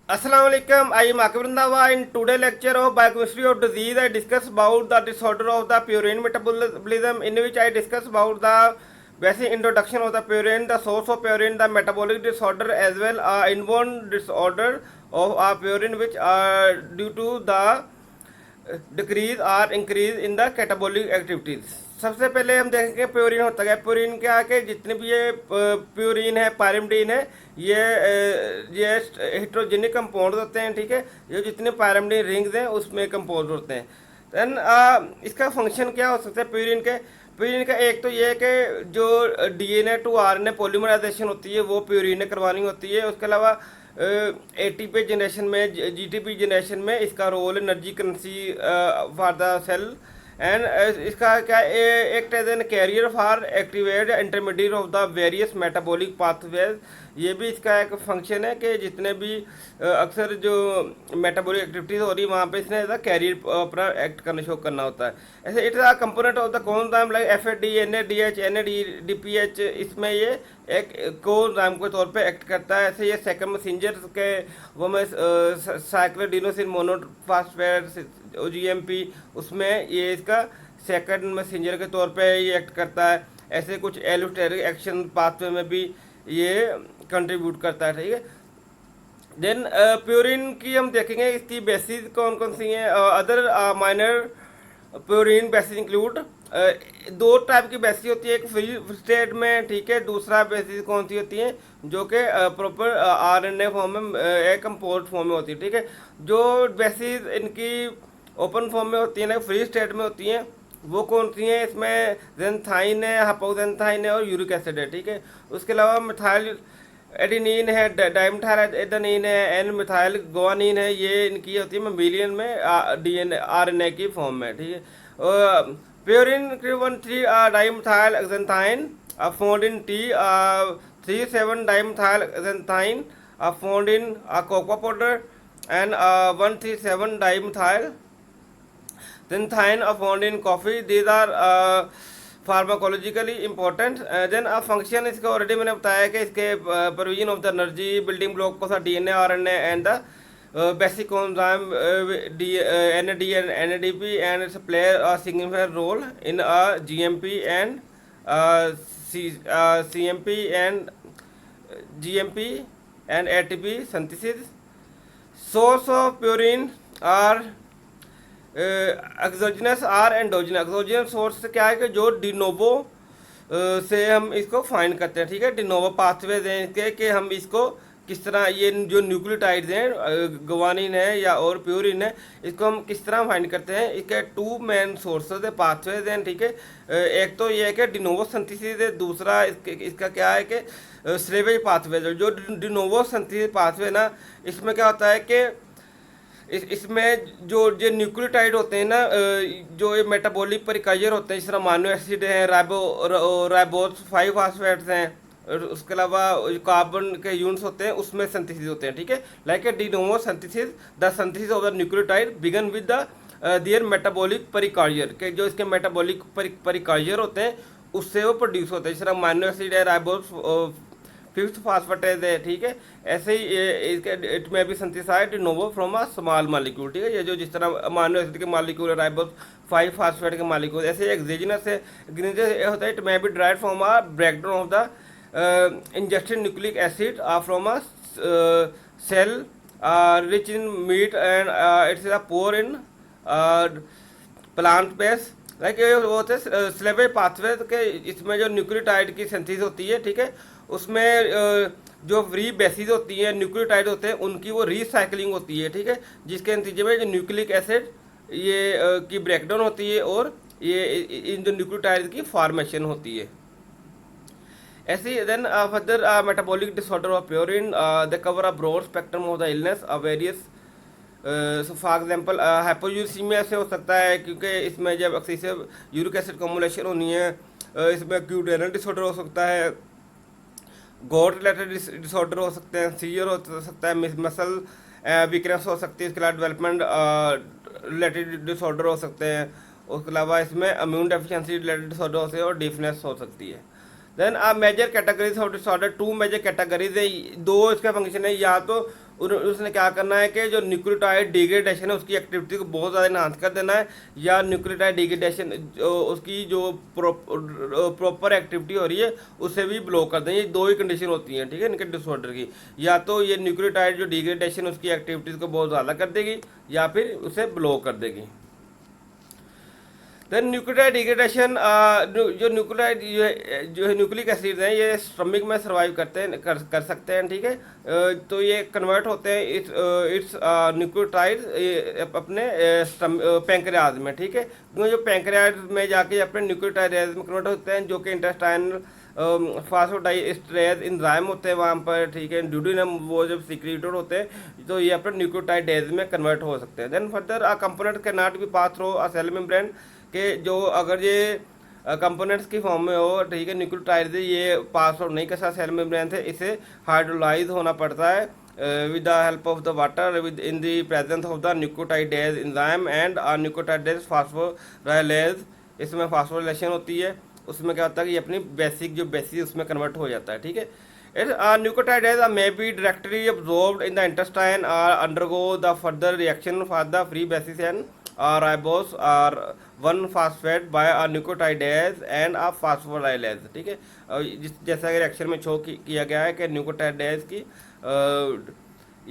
Assalamu alaikum. I am Akib Randhawa. In today's lecture of biochemistry of disease, I discuss about the disorder of the purine metabolism, in which I discuss about the basic introduction of the purine, the source of purine, the metabolic disorder, as well as inborn disorder of purine, which are due to the decrease और increase in the catabolic activities. सबसे पहले हम देखेंगे purine होता है। Purine क्या है कि जितने भी ये प्योरिन है, पायरिमिडीन है, ये हेट्रोजेनिक कंपाउंड होते हैं। ठीक है, ये जितने पायरिमिडीन रिंग्स हैं उसमें कंपाउंड होते हैं। देन इसका फंक्शन क्या हो सकता है प्योरिन के? प्योरिन का एक तो ये है कि जो डीएनए टू आरएनए पॉलीमराइजेशन होती है वो प्योरिन ने करवानी होती है। उसके अलावा एटीपी जनरेशन में, जीटीपी जनरेशन में इसका role energy currency for the cell. And इसका क्या act as an carrier for activate intermediate of the various metabolic pathways. ये भी इसका एक फंक्शन है कि जितने भी अक्सर जो मेटाबॉलिक एक्टिविटीज हो रही है वहाँ पे इसने एज कैरियर अपना एक्ट करना शो करना होता है। ऐसे it is a component of the coenzyme like FAD, NADH, NADPH, इसमें ये एक कोएंजाइम के तौर पे एक्ट करता है। ऐसे ये सेकंड मैसेंजर के वो में साइक्लोडिनोसिन मोनोफॉस्फेट ओजीएमपी, उसमें ये इसका सेकंड मैसेंजर के तौर पे ये एक्ट करता है। ऐसे कुछ एलोस्टेरिक एक्शन पाथवे में भी ये कंट्रीब्यूट करता है। ठीक है, देन प्योरिन की हम देखेंगे इसकी बेसिस कौन कौन सी हैं। Other minor purine basis include, दो टाइप की बेसिस होती है, एक फ्री स्टेट में, ठीक है, दूसरा बेसिस कौन सी होती है जो कि प्रॉपर आरएनए फॉर्म में, एक कंपाउंड फॉर्म में होती है। ठीक है, जो बेसिस इनकी ओपन फॉर्म में होती है ना, फ्री स्टेट में होती हैं, वो कौन सी हैं? इसमें जेंथाइन है, हाइपोजेंथाइन है और यूरिक एसिड है। ठीक है, उसके अलावा मिथाइल एडिनिन है, डाइमिथाइल एडेनिन है, एन मिथाइल गुआनिन है। ये इनकी होती है मेम्ब्रेन में डीएनए आरएनए की फॉर्म में। ठीक है, purine 313 dimethyl xanthine found in tea, 37 dimethyl xanthine found in cocoa powder, and 137 dimethyl xanthine are found in coffee. These are pharmacologically important. Then function इसका ऑलरेडी मैंने बताया कि इसके provision of the energy, building block को था DNA, RNA and the basic coenzyme NAD and NADP, and its play a significant role in GMP and CMP and GMP and ATP synthesis. Source of purine or exogenous or endogenous. Exogenous source क्या है कि जो de novo से हम इसको find करते हैं। ठीक है, डिनोवो पाथवेज हैं इसके कि हम इसको किस तरह, ये जो न्यूक्लियोटाइड्स हैं गुआनिन है या और प्यूरिन है, इसको हम किस तरह फाइंड करते हैं। इसके टू मेन सोर्सेज है, पाथवेज हैं। ठीक है, एक तो ये है कि डिनोवो सिंथेसिस है, दूसरा इसका क्या है कि स्लेवेज पाथवेज है। जो डिनोवो सिंथेसिस पाथवे ना, इसमें क्या होता है कि इसमें जो न्यूक्लियोटाइड होते हैं ना, जो ये मेटाबॉलिक परिकाइजर होते हैं, जिस तरह अमाइनो एसिड हैं, राइबोस 5 फास्फेट्स हैं, और उसके अलावा कार्बन के यूनिट्स होते हैं, उसमें सिंथेसिस होते हैं। ठीक है, like a de novo synthesis, the synthesis of the nucleotide begin with the their metabolic precursor, के जो इसके मेटाबॉलिक परिकाइजर होते हैं उससे वो प्रोड्यूस होते हैं। जिस तरह अमाइनो एसिड है, राइबोस 5th फास्फेटेज है। ठीक है, ऐसे ही इसके इट में भी synthesized novo from a small molecule. ठीक है, ये जो जिस तरह अमाइनो एसिड के मॉलिक्यूल है, राइबोस 5 फास्फेट के मॉलिक्यूल, ऐसे एक्सोजिनस है, ग्रीनस होता है। It may be dried from a breakdown of the ingested nucleic acid from a cell rich in meat, and it's a poor in plant base. Like ये होते हैं स्लेवेज पाथवे के, इसमें जो न्यूक्लियोटाइड की सिंथेसिस होती है। ठीक है, उसमें जो फ्री बेसिस होती हैं, न्यूक्लियोटाइड होते हैं, उनकी वो रीसाइकलिंग होती है। ठीक है, जिसके नतीजे में जो न्यूक्लिक एसिड ये की ब्रेकडाउन होती है और ये इन जो न्यूक्लियोटाइड की फॉर्मेशन होती है। ऐसे then further metabolic disorder of purine, they cover a broad spectrum of the illness various. For example hypouricemia से हो सकता है, क्योंकि इसमें जब एक्सेसिव यूरिक एसिड कम्युलेशन होनी है, इसमें एक्यूट रेनल डिसऑर्डर हो सकता है, गॉट रिलेटेड डिसऑर्डर हो सकते हैं, सीवियर हो सकता है, मसल वीकनेस हो सकती है, इसके अलावा डेवलपमेंट रिलेटेड डिसऑर्डर हो सकते हैं। उसके अलावा इसमें इम्यून डेफिशिएंसी रिलेटेड डिसऑर्डर हो सकते हैं और डिफनेस हो सकती है। Then major categories of disorder, 2 major categories है, 2 इसका फंक्शन है। या तो उसने क्या करना है कि जो न्यूक्लियोटाइड डिग्रेडेशन है उसकी एक्टिविटी को बहुत ज़्यादा इन्हांस कर देना है, या न्यूक्लियोटाइड डिग्रेडेशन उसकी जो प्रॉपर एक्टिविटी हो रही है उसे भी ब्लॉक कर दें। ये दो ही कंडीशन होती हैं, ठीक है, इनके डिसऑर्डर की। या तो ये न्यूक्लियोटाइड जो डिग्रेडेशन उसकी एक्टिविटीज़ को बहुत ज़्यादा कर देगी, या फिर उसे ब्लॉक कर देगी। देन न्यूक्लियोटाइड डिग्रेडेशन, जो न्यूक्लियोटाइड जो है न्यूक्लिक एसिड हैं ये स्टमक में सर्वाइव करते हैं, कर सकते हैं, ठीक है। तो ये कन्वर्ट होते हैं इट्स न्यूक्लियोटाइड अपने पैंक्रियाज में, ठीक है। क्योंकि जो पैंक्रियाज में जाके अपने न्यूक्लियोटाइड में कन्वर्ट होते हैं, जो कि इंटेस्टाइनल फास्फोडाइएस्टरेज एंजाइम होते हैं वहाँ पर, ठीक है। ड्यूडेनम वो जब सिक्रीटेड होते हैं तो ये अपने न्यूक्लियोटाइड में कन्वर्ट हो सकते हैं। Then further component can not be pass through a cell membrane, कि जो अगर ये कंपोनेंट्स की फॉर्म में हो, ठीक है, न्यूक्लियोटाइड ये पास आउट नहीं कर सकता सेल मेम्ब्रेन से, इसे हाइड्रोलाइज होना पड़ता है with the help of the water with in the presence of the nucleotidase enzyme and nucleotidase phosphorylase। इसमें फास्फोराइलेशन होती है, उसमें क्या होता है कि ये अपनी बेसिक जो बेसिस उसमें कन्वर्ट हो जाता है, ठीक है। Nucleotides may be directly absorbed in the intestine or undergo the further reaction for the free basis and ribose or 1-phosphate by a nucleotidase and a phosphorylase, ठीक है। जैसा कि रिएक्शन में शो किया गया है कि न्यूक्लियोटाइडेज की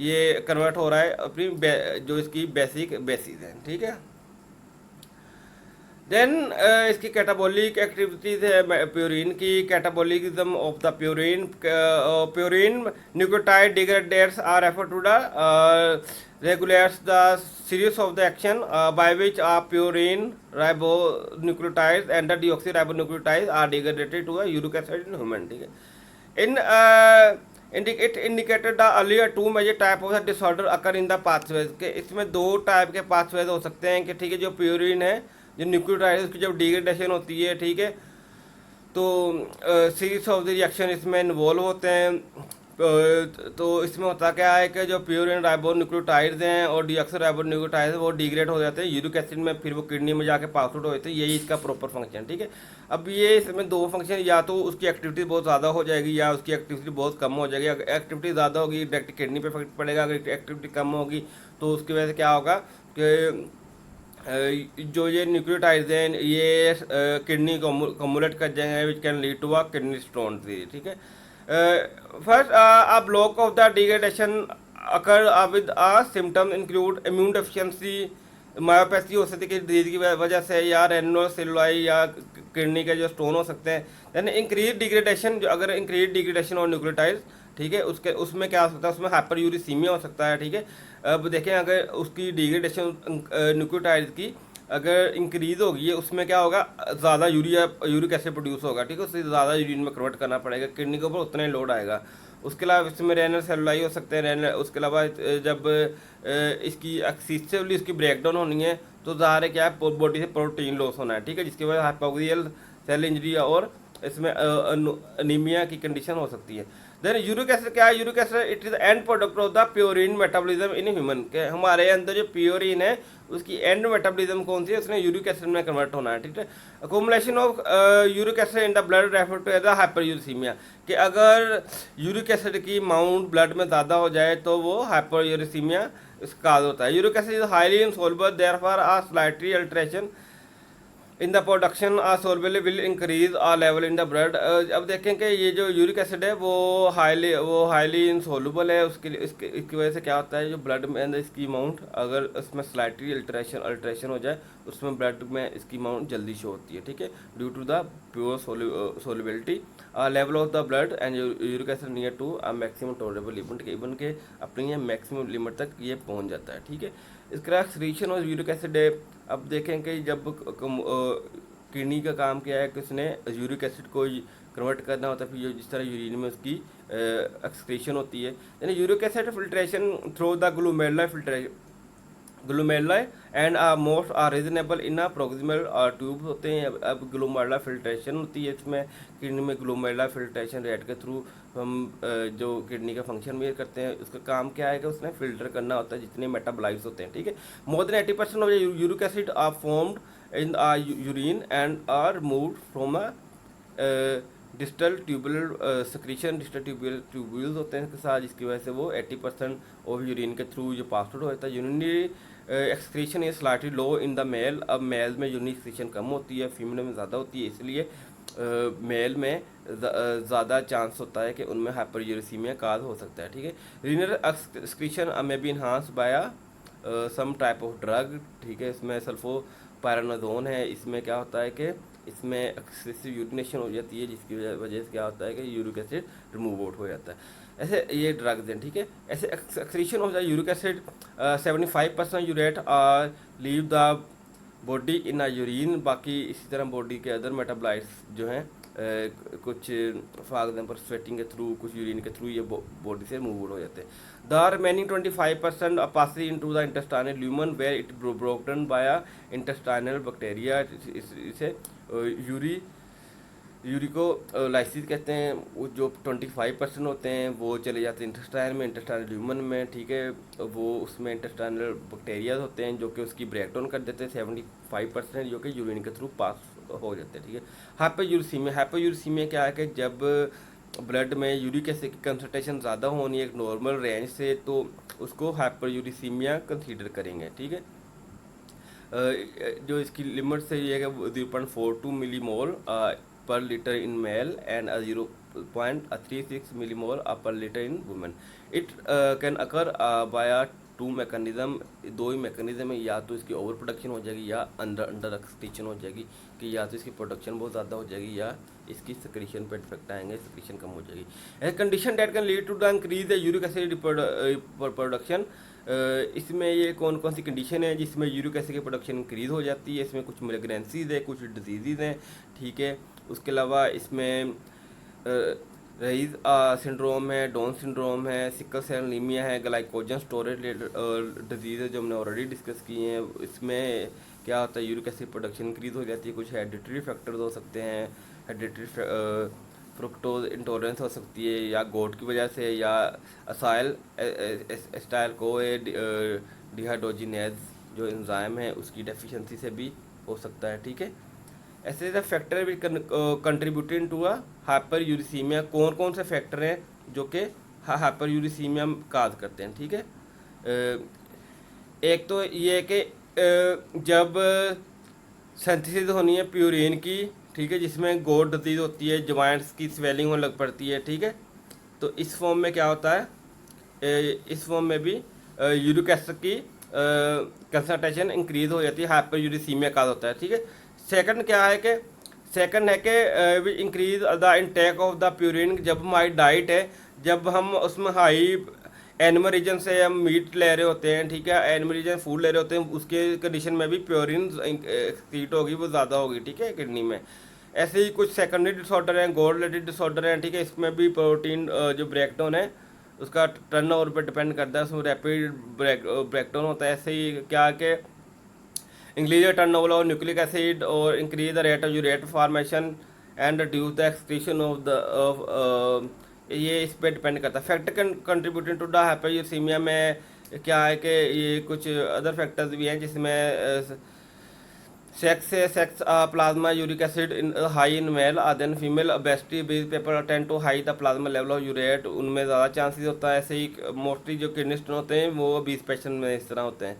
ये कन्वर्ट हो रहा है अपनी जो इसकी बेसिक बेसिस है, ठीक है। देन इसकी कैटाबॉलिक एक्टिविटीज है प्यूरिन की। Catabolism of the purine nucleotide degradates are refer to the regulates the series of the action by which a purine ribonucleotides and the deoxyribonucleotides are degraded to a uric acid in human, ठीक है। It indicated the earlier two major type of the disorder occur in the pathways, के इसमें दो type के pathways हो सकते हैं कि, ठीक है, जो प्यूरिन है जो न्यूक्लियोटाइड उसकी जब डिग्रेडेशन होती है, ठीक है, तो सीरीज ऑफ द रिएक्शन इसमें इन्वॉल्व होते हैं। तो इसमें होता क्या है कि जो प्यूरिन राइबोन्यूक्लियोटाइड्स हैं और डीऑक्सीराइबोन्यूक्लियोटाइड्स वो डिग्रेड हो जाते हैं यूरिक एसिड में, फिर वो किडनी में जाके पास आउट हो जाते हैं। यही इसका प्रॉपर फंक्शन, ठीक है। अब ये इसमें दो फंक्शन, या तो उसकी एक्टिविटी बहुत ज़्यादा हो जाएगी या उसकी एक्टिविटी बहुत कम हो जाएगी। अगर एक्टिविटी ज़्यादा होगी डायरेक्ट किडनी पे इफेक्ट पड़ेगा, अगर एक्टिविटी कम होगी तो उसकी वजह से क्या होगा कि जो ये न्यूक्लियोटाइड्स हैं ये किडनी को कम्युलेट कर जाएंगे, which can lead to a kidney stone, ठीक है। First, a block of the degradation occur with a symptom include immune deficiency, myopathy हो सकती है डिजीज की वजह से, या रेनो सेलुलाई या किडनी के जो स्टोन हो सकते हैं। देन इंक्रीज डिग्रेडेशन, जो अगर इंक्रीज डिग्रेडेशन और न्यूक्लियोटाइड्स, ठीक है, उसमें क्या हो सकता है, उसमें हाइपरयूरिसीमिया हो सकता है, ठीक है। अब देखें अगर उसकी डिग्रेडेशन न्यूक्लियोटाइड्स की अगर इंक्रीज होगी है उसमें क्या होगा, ज़्यादा यूरिक एसिड प्रोड्यूस होगा, ठीक है, उससे ज़्यादा यूरिन में कन्वर्ट करना पड़ेगा, किडनी के ऊपर उतना ही लोड आएगा। उसके अलावा इसमें रेनल सेलुलाई हो सकते हैं, रेनल। उसके अलावा जब इसकी एक्सेसिवली इसकी ब्रेकडाउन होनी है तो ज़ाहिर है क्या है, बॉडी से प्रोटीन लॉस होना है, ठीक है, जिसकी वजह से हाइपोक्सियल सेल इंजरी और इसमें अनीमिया की कंडीशन हो सकती है। देन यूरिक एसिड क्या है, uric acid it is and product of the purine metabolism in human, के हमारे अंदर जो प्योरिन है उसकी एंड मेटाबॉलिज्म कौन सी है, उसने यूरिक एसिड में कन्वर्ट होना है, ठीक है। Accumulation of uric acid in the blood refer to as hyperuricemia, कि अगर यूरिक एसिड की अमाउंट ब्लड में ज़्यादा हो जाए तो वो हाइपरयूरिसीमिया इसका काज होता है। Uric acid is highly insoluble, therefore a slightly alteration in the production soluble will increase a level in the blood. अब देखें कि ये जो यूरिक एसिड है वो हाईली इनसॉल्युबल है, इसकी वजह से क्या होता है, जो ब्लड में अंदर इसकी अमाउंट अगर इसमें स्लाइटली अल्टरेशन हो जाए उसमें ब्लड में इसकी अमाउंट जल्दी शो होती है, ठीक है, due to the pure solubility level of the blood and uric acid near to a maximum tolerable limit, के इवन के अपनी मैक्सिमम लिमिट तक ये पहुंच जाता है, ठीक है। इसका एक्सक्रीशन ऑफ यूरिक एसिड है। अब देखें कि जब किडनी का काम क्या है कि उसने यूरिक एसिड को कन्वर्ट करना होता है, फिर जिस तरह यूरिन में उसकी एक्सक्रीशन होती है, यानी uric acid filtration through the glomeruli and most are reasonable in proximal tube होते हैं। अब ग्लूमेरुला फिल्ट्रेशन होती है इसमें किडनी में, ग्लूमेरुला फिल्ट्रेशन रेट के थ्रू हम जो किडनी का फंक्शन मेजर करते हैं, उसका काम क्या है कि उसने फिल्टर करना होता है जितने मेटाबोलाइट्स होते हैं, ठीक है। More than 80% of uric acid are formed in urine and are moved from distal tubular secretion, distal tubules होते हैं इसके साथ, जिसकी वजह से वो 80% ऑफ यूरिन के थ्रू जो पास आउट हो जाता है। Urinary excretion is slightly low in the male. अब मेल में यूरिन एक्सक्रीशन कम होती है, फीमेल में ज़्यादा होती है, इसलिए मेल में ज़्यादा चांस होता है कि उनमें हाइपरयूरेसीमिया काज हो सकता है। ठीक है, renal excretion may be enhance by some type of drug. ठीक है, इसमें सल्फोपायरानोजोन है। इसमें क्या होता है कि इसमें एक्सेसिव यूरिनेशन हो जाती है, जिसकी वजह से क्या होता है कि यूरिक एसिड रिमूव आउट हो जाता है। ऐसे ये ड्रग्स हैं। ठीक है, ऐसे excretion of the uric acid 75% urate leave the body in urine. बाकी इसी तरह बॉडी के अदर मेटाबोलाइट्स जो हैं कुछ फॉर एग्जाम्पल स्वेटिंग के थ्रू, कुछ यूरिन के थ्रू ये बॉडी से रिमूव हो जाते हैं। The remaining 25% passing into the intestinal lumen where it broken by intestinal bacteria. इसे यूरिको लाइसिस कहते हैं। वो जो 25% होते हैं वो चले जाते हैं इंटेस्टाइन में, इंटेस्टाइनल ल्यूमन में। ठीक है, वो उसमें इंटेस्टाइनल बैक्टीरियाज होते हैं जो कि उसकी ब्रेकडाउन कर देते हैं। 75% जो कि यूरिन के थ्रू पास हो जाते हैं। ठीक है, हाइपरयूरेसीमिया क्या है कि जब ब्लड में यूरिक एसिड की कंसंट्रेशन ज़्यादा होनी है एक नॉर्मल रेंज से, तो उसको हाइपरयूरेसीमिया कंसीडर करेंगे। ठीक है, जो इसकी लिमिट से ये है कि 0.42 millimole per litre in male and 0.36 millimole per litre in women. It can occur by two mechanism. दो ही मैकेनिज्म है, या तो इसकी ओवर प्रोडक्शन हो जाएगी या अंडर एक्सक्रीशन हो जाएगी, कि या तो इसकी प्रोडक्शन बहुत ज़्यादा हो जाएगी या इसकी सिक्रीशन पे इफेक्ट आएंगे, सिक्रीशन कम हो जाएगी। A condition that can lead to the increase the uric acid production. इसमें ये कौन कौन सी कंडीशन है जिसमें यूरिक एसिड की प्रोडक्शन इंक्रीज हो जाती है। इसमें कुछ मैलिग्नेंसीज है, कुछ डिजीज़ हैं। ठीक है, उसके अलावा इसमें रईज सिंड्रोम है, डाउन सिंड्रोम है, सिकल सेल एनीमिया है, ग्लाइकोजन स्टोरेज डिजीज़ है जो हमने ऑलरेडी डिस्कस किए हैं। इसमें क्या होता है, यूरिक एसिड प्रोडक्शन इंक्रीज हो जाती है। कुछ हेरिडिटरी फैक्टर्स हो सकते हैं, हेरिडिटरी फ्रुक्टोज इंटॉलरेंस हो सकती है, या गोट की वजह से, या असाइल एस्टाइल को डिहाइड्रोजिनेज जो एंजाइम है उसकी डेफिशिएंसी से भी हो सकता है। ठीक है, ऐसे the factor which contributing to a hyperuricemia. कौन कौन से फैक्टर हैं जो कि हाइपरयूरेसीमिया काज करते हैं। ठीक है, एक तो ये है कि जब सिंथेसिस होनी है प्यूरिन की, ठीक है, जिसमें गोट डिजीज होती है, जॉइंट्स की स्वेलिंग होने लग पड़ती है। ठीक है, तो इस फॉर्म में क्या होता है, इस फॉर्म में भी यूरिक एसिड की कंसंट्रेशन इंक्रीज हो जाती है, हाइपरयूरेसीमिया काज होता है। ठीक है, सेकंड क्या है कि we increase the intake of the purine. जब हमारी डाइट है, जब हम उसमें हाई एनिमल रीजन से हम मीट ले रहे होते हैं, ठीक है, एनिमल रीजन फूड ले रहे होते हैं, उसके कंडीशन में भी प्योरिन एक्सक्रीट होगी, वो ज़्यादा होगी। ठीक है, किडनी में। ऐसे ही कुछ सेकेंडरी डिसऑर्डर हैं, गोल्ड रिलेटेड डिसऑर्डर हैं। ठीक है, इसमें भी प्रोटीन जो ब्रेकडाउन है उसका टर्न ओवर पर डिपेंड करता है, उसमें रैपिड ब्रेकडाउन होता है। ऐसे ही क्या कि increase the turn over of nucleic acid और increase the rate of urate formation and reduce the excretion of ये इस पर डिपेंड करता है। Factor contributing to the hyperuricemia में क्या है कि ये कुछ अदर फैक्टर्स भी हैं, जिसमें sex plasma uric acid in high in male then female obesity base paper tend to high the plasma level of urate, उनमें ज़्यादा चांसेस होता है। ऐसे ही मोस्टली जो किडनी स्टोन होते हैं वो 20% में इस तरह होते हैं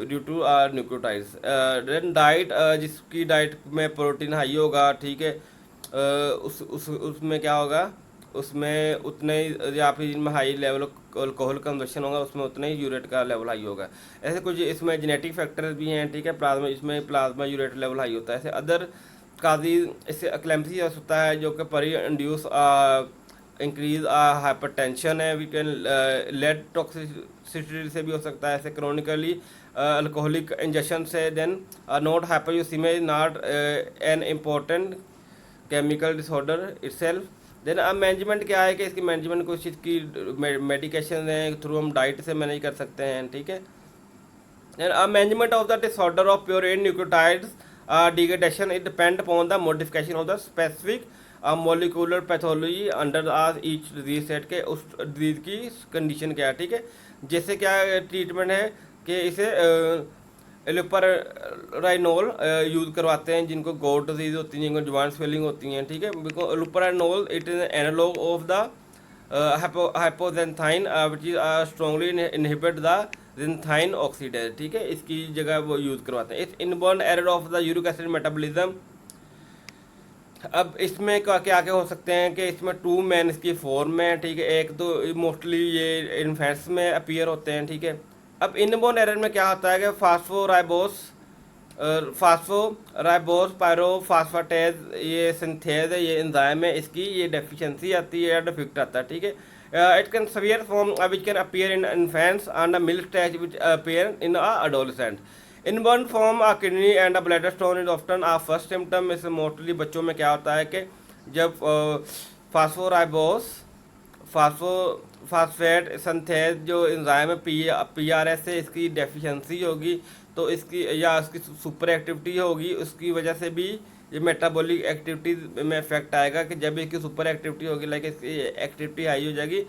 due to nucleotides. Then diet, जिसकी डाइट में प्रोटीन हाई होगा, ठीक है, उसमें क्या होगा, उसमें उतने ही या फिर जिनमें हाई लेवल अल्कोहल कंजप्शन होगा उसमें उतने ही यूरेट का लेवल हाई होगा। ऐसे कुछ इसमें जेनेटिक फैक्टर्स भी हैं। ठीक है, प्लाज्मा, इसमें प्लाज्मा यूरेट लेवल हाई होता है। ऐसे अदर काजीज, इससे एक्लेम्पसी होता है जो कि परी इंड्यूस इंक्रीज हाइपरटेंशन है। वी कैन लेड टॉक्सिसिटी से भी हो सकता है, ऐसे क्रोनिकली अल्कोहलिक इंजेक्शन से। Then not hyperuricemia is not an important chemical disorder itself. देन अब मैनेजमेंट क्या है कि इसकी मैनेजमेंट कुछ इसकी मेडिकेशन हैं, थ्रू हम डाइट से मैनेज कर सकते हैं। ठीक है, देन अब management of the disorder of purine nucleotides degradation it depend upon the modification of the specific molecular pathology under each disease set के उस डिजीज की कंडीशन क्या है। ठीक है, जैसे क्या ट्रीटमेंट है कि इसे एलुपराइनोल यूज़ करवाते हैं जिनको गोट डिजीज़ होती है, जिनको ज्वाइंट स्वेलिंग होती हैं, ठीक है। Because allopurinol it is analogue of the hypoxanthine which is strongly inhibit the xanthine oxidase, ठीक है। इसकी जगह वो यूज़ करवाते हैं। इस inborn error of the uric acid metabolism. अब इसमें क्या क्या क्या हो सकते हैं कि इसमें टू मैन इसकी फॉर्म है, ठीक है। एक तो मोस्टली ये इन्फेंट्स में अपीयर होते हैं, ठीक है। अब इनबोर्न एरर में क्या होता है कि फास्फोराइबोस पायरोफास्फेटेज ये सिंथेज है, ये एंजाइम है, इसकी ये डेफिशिएंसी आती है या डिफेक्ट आता है, ठीक है। It can severe form which can appear in infants and a middle stage which appear in a adolescent. Inborn form a kidney and a bladder stone is often a first symptom. इस mostly बच्चों में क्या होता है कि जब फास्फोराइबोस phosphate synthase जो enzyme है PRS से इसकी डेफिशिएंसी होगी तो इसकी या इसकी सुपर एक्टिविटी होगी, उसकी वजह से भी ये मेटाबॉलिक एक्टिविटी में इफेक्ट आएगा कि जब इसकी सुपर एक्टिविटी होगी, लाइक इसकी एक्टिविटी हाई हो जाएगी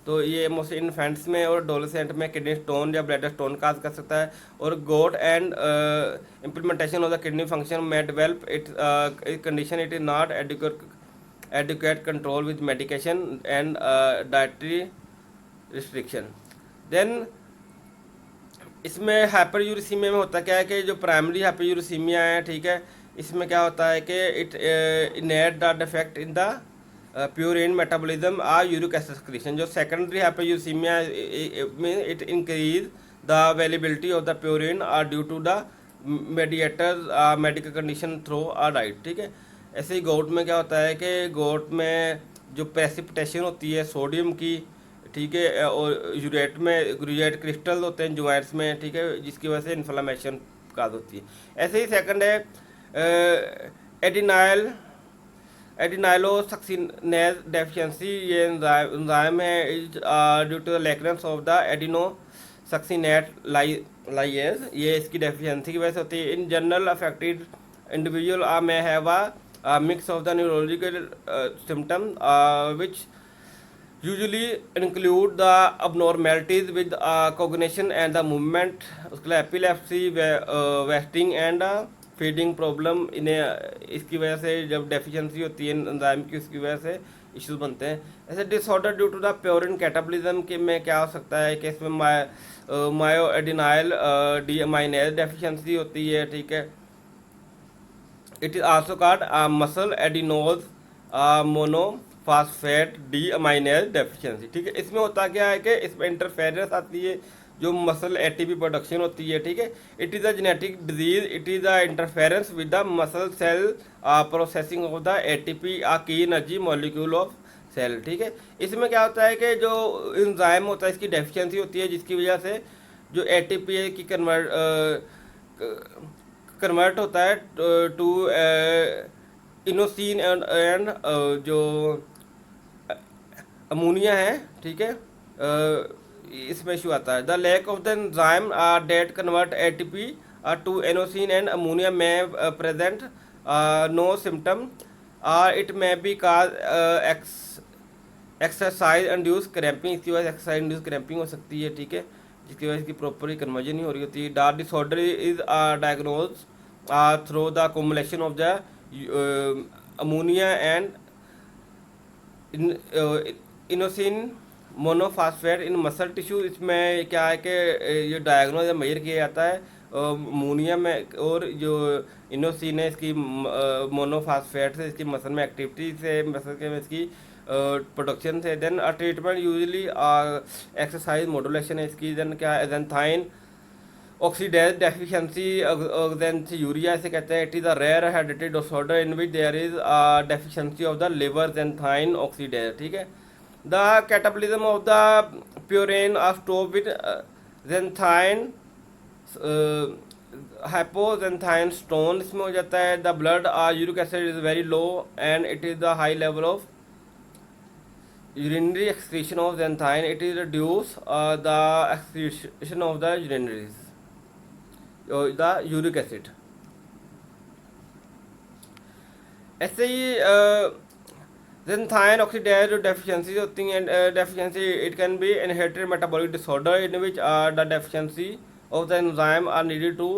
तो ये मोस्टली इन्फेंट्स में और एडोलेसेंट में किडनी स्टोन या ब्लैडर स्टोन काज कर सकता है। और gout and implementation of the kidney function में develop it condition it is not adequate control with medication and dietary restriction. Then इसमें हाइपरयूरिसीमिया में होता क्या है कि जो प्राइमरी हाइपरयूरिसीमिया है, ठीक है, इसमें क्या होता है कि it inherit the defect in the purine metabolism और यूरिक एसिड सिक्रीशन। जो सेकेंडरी हाइपरयूरिसीमिया में it increase the availability of the purine or due to the mediator medical condition through or diet, ठीक है। ऐसे ही गोट में क्या होता है कि गोट में जो प्रेसिपिटेशन होती है सोडियम की, ठीक है, और यूरेट क्रिस्टल होते हैं ज्वाइंट्स में, ठीक है, जिसकी वजह से इन्फ्लामेशन काज होती है। ऐसे ही सेकंड है एडिनाइलोसक्सिनेज डेफिशिएंसी। ये एंजाइम है due to the lackness of the adenylosuccinate lyase, ये इसकी डेफिशिएंसी की वजह से होती है। इन जनरल अफेक्टेड इंडिविजुअल में have a mix of the neurological symptom which usually include the abnormalities with cognition and the movement, उसके लिए epilepsy, wasting and feeding problem इन्हें इसकी वजह से जब डेफिशिएंसी होती है एंजाइम की उसकी वजह से इश्यूज बनते हैं। ऐसे disorder due to the purine catabolism के में क्या हो सकता है कि इसमें मायोएडिनाइल डीअमाइनेज डेफिशिएंसी होती है, ठीक है। It is also called muscle adenose monophosphate deaminase deficiency, ठीक है। इसमें होता क्या है कि इसमें इंटरफेरेंस आती है जो मसल ATP प्रोडक्शन होती है, ठीक है। It is a genetic disease, it is a interference with the muscle cell processing of the ATP की एनर्जी मॉलिक्यूल ऑफ सेल, ठीक है। इसमें क्या होता है कि जो एंजाइम होता है इसकी डेफिशिएंसी होती है जिसकी वजह से जो ATP की कन्वर्ट होता है टू इनोसिन एंड जो अमोनिया है, ठीक है, इसमें इशू आता है। The lack of the enzyme that convert ATP to inosine and ammonia में present no symptom it may be cause exercise induce cramping, इसकी वजह से एक्सरसाइज इंड्यूस क्रैम्पिंग हो सकती है, ठीक है, जिसकी वजह से इसकी प्रॉपर कन्वर्जन नहीं हो रही होती है। Dark disorder is diagnose through the accumulation of the ammonia and inosine monophosphate in muscle tissue. इसमें क्या है कि ये डायग्नोज या मेजर किया जाता है अमोनिया में और जो इनोसिन है इसकी मोनोफास्फेट से इसकी मसल में एक्टिविटी से मसल के में इसकी प्रोडक्शन से। Then treatment usually exercise modulation है इसकी। देन क्या है एजेंथाइन ऑक्सीडेज डेफिशिएंसी यूरिया इसे कहते हैं। It is a rare hereditary disorder in which there is deficiency of the liver xanthine oxidase, ठीक है। The catabolism of the purine are stop with xanthine hypoxanthine stone इसमें हो जाता है। The blood uric acid is very low and it is the high level of urinary excretion of xanthine. It is reduce the excretion of the urinaries the uric acid. ऐसे ही xanthine oxidase जो deficiencies होती हैं deficiency it can be inherited metabolic disorder in which the deficiency of the enzyme are needed to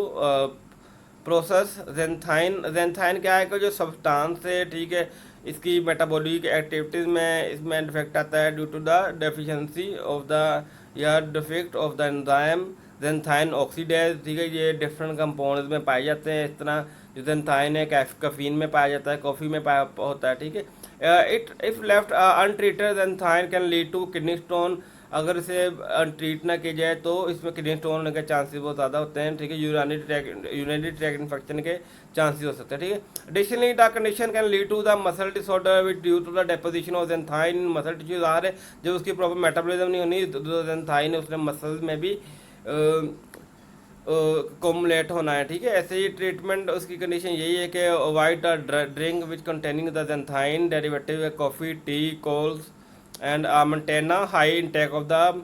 process xanthine क्या है कि जो substance है, ठीक है, इसकी मेटाबॉलिक एक्टिविटीज़ में इसमें डिफेक्ट आता है due to the deficiency of the या defect of the enzyme xanthine oxidase, ठीक है। ये डिफरेंट कंपाउंड्स में पाए जाते हैं। इस तरह जो जेंथाइन है कैफीन में पाया जाता है, कॉफ़ी में पाया होता है, ठीक है। It if left untreated xanthine can lead to kidney stone. अगर इसे ट्रीट ना की जाए तो इसमें किडनी स्टोन होने के चांसेस बहुत ज़्यादा होते हैं, ठीक है। यूरिनरी ट्रैक इन्फेक्शन के चांसेस हो सकते हैं, ठीक है। Additionally the condition can lead to the muscle disorder which due to the deposition of xanthine muscle tissues आ रहे, जब उसकी प्रॉपर मेटाबॉलिज्म नहीं होनी तो जेंथाइन उसने मसल्स में भी कोमुलेट होना है, ठीक है। ऐसे ही ट्रीटमेंट उसकी कंडीशन यही है कि avoid the drink which containing the xanthine derivative coffee, tea, colas and maintain a high intake of the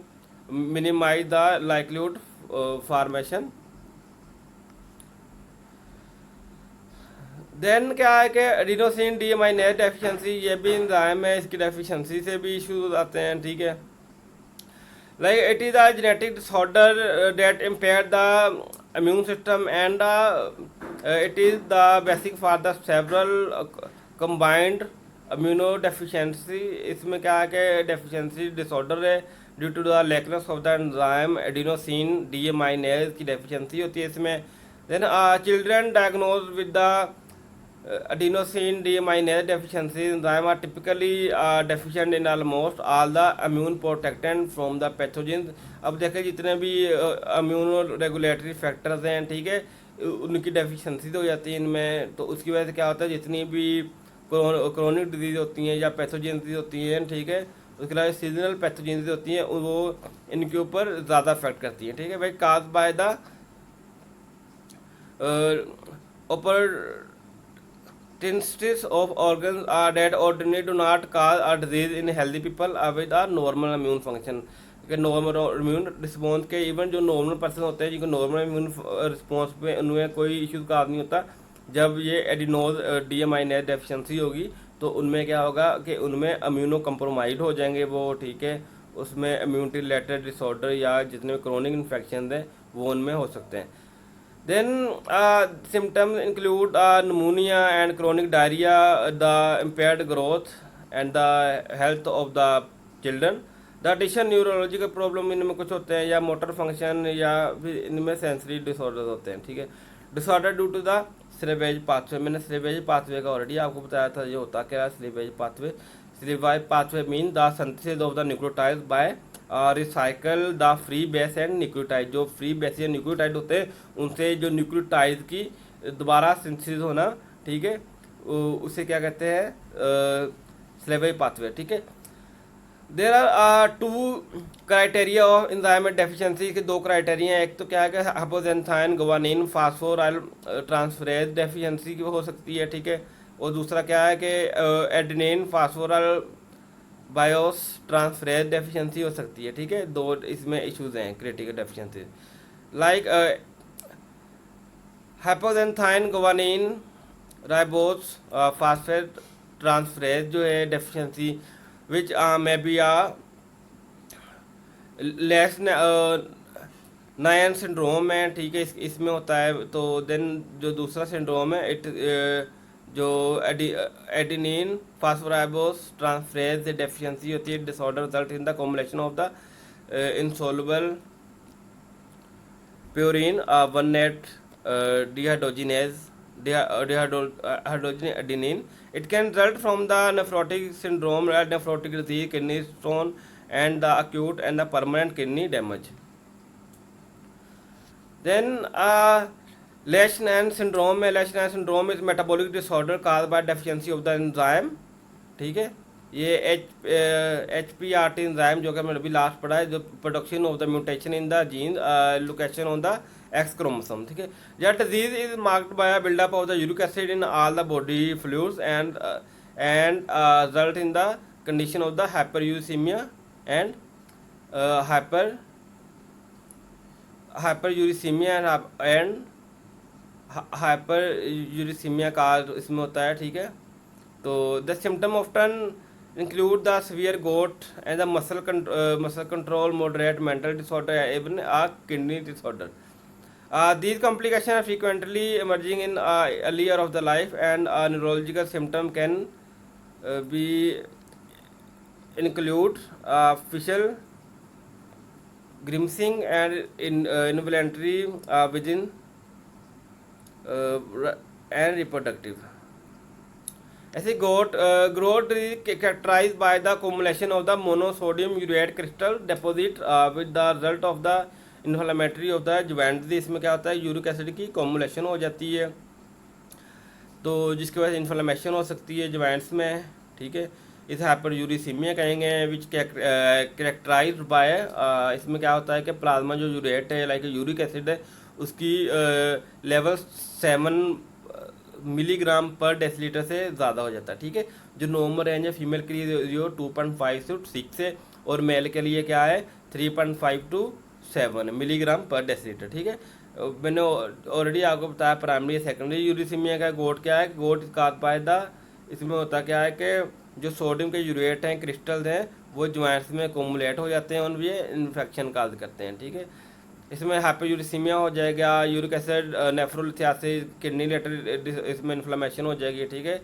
minimize the likelihood formation. Then क्या है कि एडिनोसिन डीएमाइनेज डेफिशिएंसी, ये भी एंजाइम है, इसकी डेफिशिएंसी से भी इश्यूज आते हैं, ठीक है। Like it is a genetic disorder that impair the immune system and it is the basic for the several combined immuno deficiency. इसमें क्या है कि डेफिशिएंसी डिसऑर्डर है due to the lackness of the enzyme adenosine deaminase की deficiency होती है इसमें। Then children diagnose with the adenosine deaminase deficiency enzyme are typically deficient in almost all the immune protectant from the pathogens। अब देखें जितने भी immuno regulatory factors हैं, ठीक है, उनकी डेफिशिएंसी तो हो जाती है इनमें। तो उसकी वजह से क्या होता है, जितनी भी क्रोनिक डिजीज होती हैं या पैथोजेंसीज होती हैं, ठीक है, उसके अलावा सीजनल पैथोजेंसीज होती हैं, वो इनके ऊपर ज़्यादा अफेक्ट करती हैं, ठीक है भाई। Cause by the opportunities of organs are that ordinarily do not cause a disease in healthy people with a normal immune function। Normal immune response के इवन जो नॉर्मल पर्सन होते हैं जिनको नॉर्मल इम्यून रिस्पॉन्स पे उनमें कोई issues का नहीं होता, जब ये एडिनोज डीएमाइनेज डेफिशिएंसी होगी तो उनमें क्या होगा कि उनमें इम्यूनो कंप्रोमाइज हो जाएंगे वो, ठीक है। उसमें इम्यूनिटी रिलेटेड डिसऑर्डर या जितने भी क्रोनिक इन्फेक्शन हैं वो उनमें हो सकते हैं। Then symptoms include pneumonia and chronic diarrhea, the impaired growth and the health of the children। The addition neurological problem इनमें कुछ होते हैं या मोटर फंक्शन या फिर इनमें सेंसरी डिसऑर्डर होते हैं, ठीक है। Disorder due to the sewage pathway, मैंने सीवेज पाथवे का ऑलरेडी आपको बताया था, ये होता क्या है sewage pathway. Sewage pathway mean the synthesis of the nucleotides by recycle the free base and nucleotide. जो फ्री बेस या न्यूक्लियोटाइड होते हैं उनसे जो न्यूक्लियोटाइड की दोबारा सिंथेसिस होना, ठीक है, उसे क्या कहते हैं स्लेवेज पाथवे, ठीक है। There are two criteria of enzyme deficiency के दो क्राइटेरिया हैं। एक तो क्या है कि hypoxanthine guanine phosphoryl transferase deficiency की हो सकती है, ठीक है। और दूसरा क्या है कि adenine phosphoribosyl transferase deficiency हो सकती है, ठीक है। दो इसमें इश्यूज हैं critical deficiency, like hypoxanthine guanine ribose phosphate transferase जो है डेफिशिएंसी विच में बी लेस नायन सिंड्रोम है, ठीक है, इसमें होता है। तो देन जो दूसरा सिंड्रोम है इट जो एडेनिन फास्फोराइबोस ट्रांसफरेज डेफिशिएंसी होती है, disorder result in the combination of the insoluble purine 1,8 dehydrogenase dehydrogenadenine। It can result from the nephrotic syndrome, nephrotic disease, kidney stone, and the acute and the permanent kidney damage। Then Leishman syndrome में Leishman syndrome is metabolic disorder caused by deficiency of the enzyme, ठीक है। ये HPRT enzyme जो कि मैंने अभी last पढ़ा है, जो production of the mutation in the gene location on the X chromosome, ठीक है। यह disease is marked by buildup of the uric acid in all the body fluids and result in the condition of the hyperuricemia and hyperuricemia and hyperuricemia का इसमें होता है, ठीक है। तो the symptom often include the severe gout and the muscle control, moderate mental disorder, even a kidney disorder। These complications are frequently emerging in early year of the life, and neurological symptom can be include facial grimacing and involuntary within and reproductive. ऐसे growth is characterized by the accumulation of the monosodium urate crystal deposit with the result of the inflammatory of the joint. इसमें क्या होता है, uric acid की कॉम्बुलेशन हो जाती है, तो जिसकी वजह से इन्फ्लेमेशन हो सकती है जॉइंट्स में, ठीक है. इसे हाइपरयूरिसीमिया कहेंगे, विच कैरेक्टराइज्ड बाय, इसमें क्या होता है कि प्लाज्मा जो यूरेट है लाइक यूरिक एसिड है उसकी लेवल 7 मिलीग्राम पर डेसीलीटर से ज़्यादा हो जाता है, ठीक है. जो नॉर्मल रेंज है फीमेल के लिए जो 2.5 से 6 है, और मेल के लिए क्या है 3.5 to 7 मिलीग्राम पर डेसीलीटर, ठीक है. मैंने ऑलरेडी आपको बताया प्राइमरी सेकेंडरी यूरिसीमिया का गोट क्या है. गोट काज बाय द, इसमें होता क्या है कि जो सोडियम के यूरेट हैं क्रिस्टल्स हैं वो जॉइंट्स में कोमुलेट हो जाते हैं और ये इन्फेक्शन काज करते हैं, ठीक है. इसमें हाइपरयूरिसीमिया हो जाएगा, uric acid nephrolithiasis, kidney related इसमें इन्फ्लेमेशन हो जाएगी, ठीक है.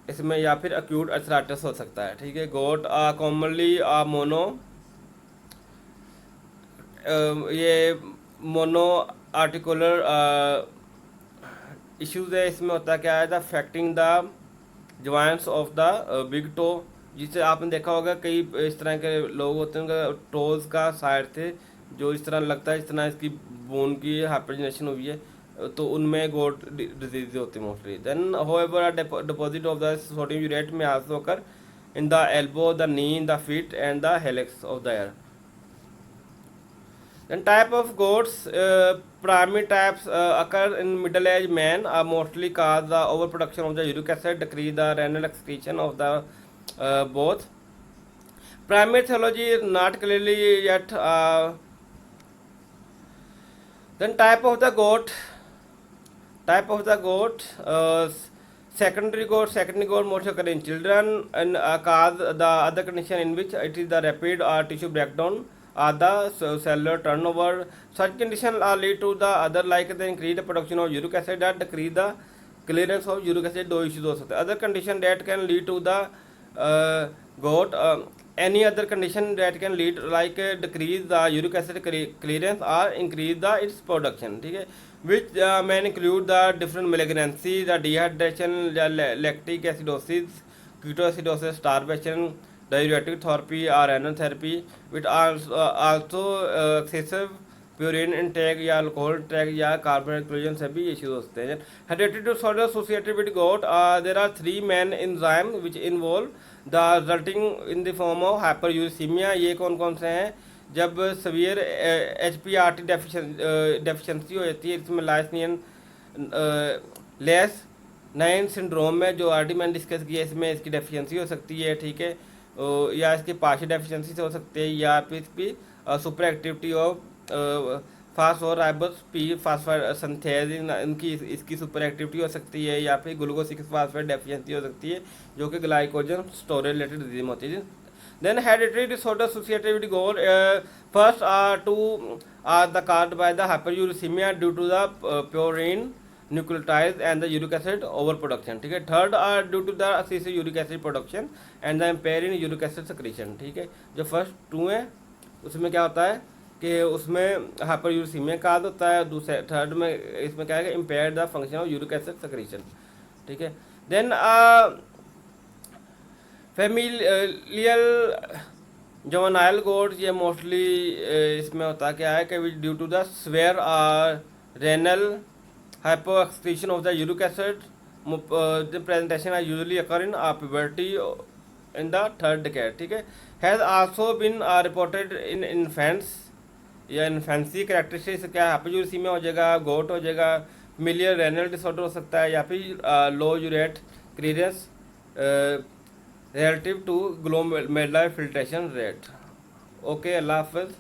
इसमें या फिर अक्यूट अल्सराइटिस हो सकता है, ठीक है. गोट कॉमनली मोनो, ये मोनो आर्टिकुलर इश्यूज है. इसमें होता क्या है, the affecting the joints of the big toe, जिसे आपने देखा होगा कई इस तरह के लोग होते हैं उनका टोज का साइड थे जो इस तरह लगता है इस तरह इसकी बोन की हाइपरजनेशन हुई है, तो उनमें गोट डिजीज होती है mostly. Then however deposit of the sodium urate में also occur in the elbow, the knee, the feet and the helix of the ear. Then type of goats, primary types occur in middle-aged men, are mostly cause the overproduction of the uric acid, decrease the renal excretion of the both. Primary etiology is not clearly yet. Then type of the goat, secondary goat mostly occur in children and cause the other condition in which it is the rapid tissue breakdown or the cellular turnover. Such conditions lead to the other like the increased production of uric acid that decrease the clearance of uric acid. दो issues हो सकते हैं. Other condition that can lead to the goat, any other condition that can lead like decrease the uric acid clearance or increase the its production, ठीक है. Which may include the different malignancy, the dehydration, the lactic acidosis, ketoacidosis, starvation, diuretic therapy or renal therapy, which also excessive purine intake या alcohol intake या carbon exclusion सभी issues होते हैं. Hereditary disorder associated with gout, there are 3 main enzymes which involve the resulting in the form of hyperuricemia. ये कौन कौन से हैं, जब सवियर HPRT डेफिशिएंसी हो जाती है, इसमें लाइसनियन लेस 9 सिंड्रोम में जो आरडी मैंने डिस्कस किया इसमें इसकी डेफिशिएंसी हो सकती है, ठीक है. या इसकी पार्शियल डेफिशिएंसी से हो सकती है, या फिर इसकी super activity of phosphoribose P phosphoride synthase इनकी इसकी सुपर एक्टिविटी हो सकती है, या फिर ग्लूकोज 6 फास्फेट डेफिशिएंसी हो सकती है जो कि ग्लाइकोजन स्टोरेज रिलेटेड डिजीज होती है. Then hereditary disorder associated with gout, first two are the caused by the hyperuricemia due to the purine nucleotides and the uric acid overproduction, ठीक है. Third are due to the excessive uric acid production and the impair in uric acid secretion, ठीक है. जो first 2 हैं उसमें क्या होता है कि उसमें हाइपरयूरिसीमिया काज होता है, दूसरे थर्ड में इसमें क्या है कि impair the function of uric acid secretion, ठीक है. देन फेमिलियल जुवेनाइल गोट्स, ये मोस्टली इसमें होता क्या है कि due to the severe renal hypo excretion of the uric acid, the presentation are usually occur in puberty in the third decade, ठीक है. Has also been reported in infants या infancy. Characteristics क्या है, हाइपरयूरिसीमिया हो जाएगा, गोट हो जाएगा, familial renal disorder हो सकता है, या फिर low urate clearance relative to glomerular filtration rate. Okay, Allah Hafiz.